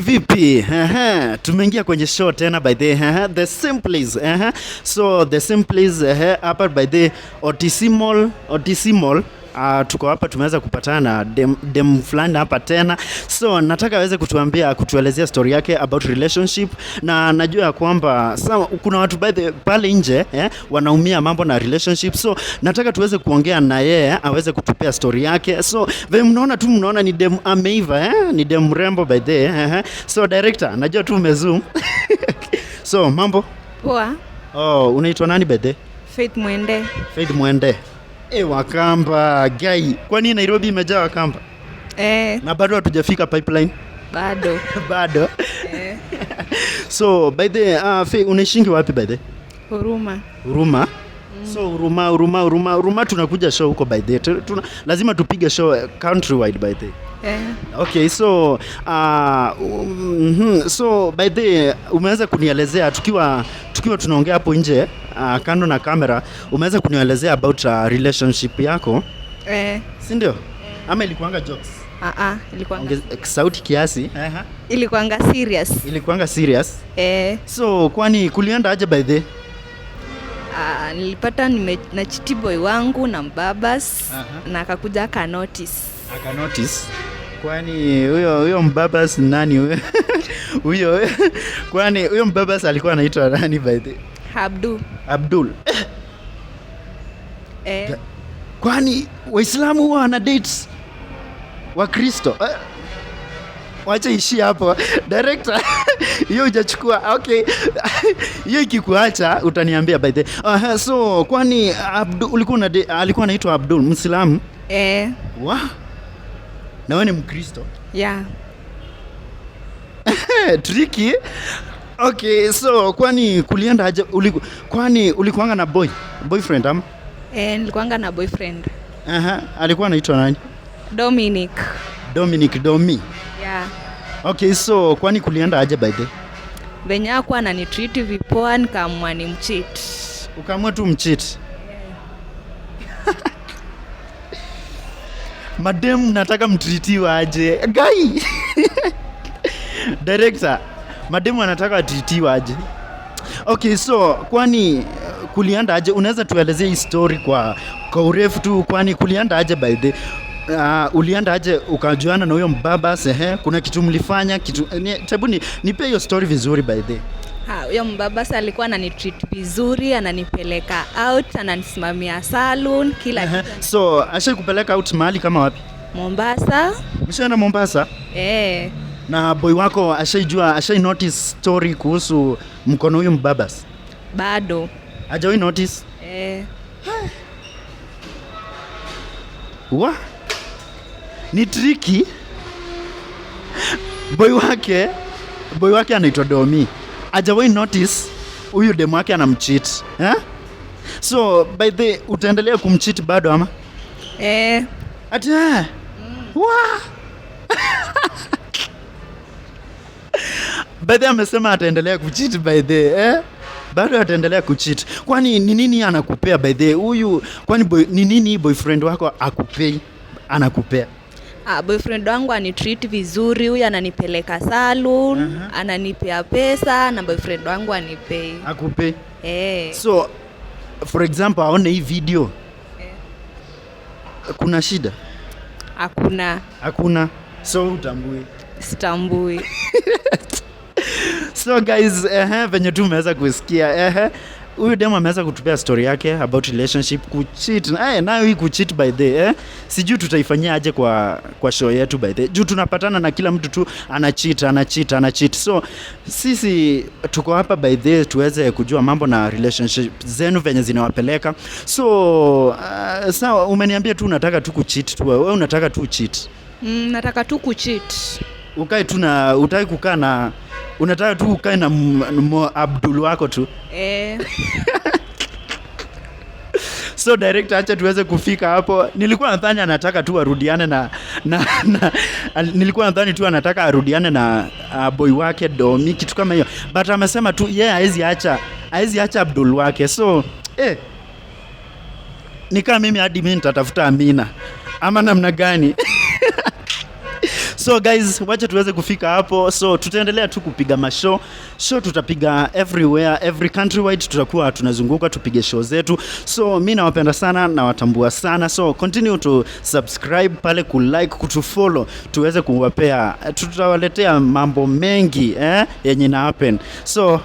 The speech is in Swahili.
Vipi? Tumeingia kwenye show tena by the Simplies. So the Simplies hapa by the OTC Mall. Tuko hapa tumeweza kupatana na dem fulani hapa tena. So nataka aweze kutuelezea story yake about relationship, na najua kwamba kuna watu pale nje wanaumia mambo na relationship. So nataka tuweze kuongea na yeye aweze kutupea story yake. So vile mnaona ni dem ameiva, ni dem mrembo by the So director, najua tu umezoom. So mambo poa. Unaitwa nani by the? Faith Mwende. Wakamba guy. Kwani Nairobi imejaa Wakamba? Na bado hatujafika pipeline? Bado. So by the unaishingi wapi by the? Huruma. So Huruma tunakuja show huko by the. Lazima tupige show countrywide by the. Okay, so so by the umeweza kunielezea tukiwa tunaongea hapo nje kando na kamera, umeweza kunielezea about relationship yako. Si ndio? Ama ilikuanga jokes? Ilikuanga sauti kiasi. Ilikuanga serious. So kwani kulienda aje by the? Nilipata na chiti boy wangu na mbabas na akakuja aka notice. Kwani huyo mbabas nani huyo? Kwani huyo mbabas alikuwa anaitwa nani by the? Abdul. Kwani Waislamu huwa wana dates wa Kristo? Wacha ishi hapo director. Hiyo hujachukua. Okay. Hiyo ikikuacha utaniambia by the. So kwani Abdul alikuwa anaitwa Abdul Muislamu? Na wewe ni Mkristo? Yeah. Tricky. Okay, so kwani kulienda aje? Kwani ulikuanga na boyfriend ama? Nilikuanga na boyfriend. Alikuwa anaitwa nani? Dominic. Yeah. Okay, so kwani kulienda aje by the? Venye hakuwa ananitreat vipoa, nikaamua nimcheat. Ukaamua tu mcheat? Madam, nataka mtritiwa aje? Guy. Director, madam anataka atritiwa aje? Okay, so kwani kulienda aje? Unaweza tuelezea hii story kwa urefu tu, kwani kulienda aje by the? Ulienda aje ukajuana na huyo mbaba? Kuna kitu mlifanya hebu nipe hiyo story vizuri by the. Huyo mbaba alikuwa ananitreat vizuri, ananipeleka out, ananisimamia salon, kila kitu. So ashakupeleka out mahali kama wapi? Mombasa. Mshaenda Mombasa? Na boy wako ashai notice story kuhusu mkono huyu mbabas? Bado. Hajawahi notice? Ni tricky. Boy wake anaitwa Domi. Hajawahi notice huyu demu wake anamcheat. So by the utaendelea kumcheat bado ama? Ati by the amesema ataendelea kucheat by the. Bado ataendelea kucheat. Kwani ni nini anakupea by the? Huyu kwani ni nini boyfriend wako akupei? Anakupea? Boyfriend wangu anitreat vizuri, huyu ananipeleka salon, ananipea pesa, na boyfriend wangu anipei. Akupei? So for example, aone hii video. Kuna shida? Hakuna. So utambui? Sitambui. So guys, venye tu umeweza kusikia, huyu demo ameweza kutupea story yake about relationship, kucheat. Nayo hii kucheat by the, sijui tutaifanyia aje kwa show yetu by the. Juu tunapatana na kila mtu tu anacheat. So sisi tuko hapa by the tuweze kujua mambo na relationship zenu venye zinawapeleka. So sawa, umeniambia tu unataka tu kucheat tu. Wewe unataka tu cheat? Nataka tu kucheat. Ukae tu na utaki kukaa na unataka tu ukae na Abdul wako tu? So director, acha tuweze kufika hapo. Nilikuwa nadhani anataka tu arudiane nilikuwa nadhani tu anataka arudiane na boy wake Domi, kitu kama hiyo. But amesema tu haezi acha Abdul wake. So nikaa mimi hadi mimi nitatafuta Amina ama namna gani? So guys, wacha tuweze kufika hapo. So tutaendelea tu kupiga mashow. Show tutapiga everywhere, every countrywide tutakuwa tunazunguka tupige show zetu. So mimi nawapenda sana na watambua sana. So continue to subscribe pale, ku like, kutufollow, tuweze kuwapea, tutawaletea mambo mengi yenye na happen. So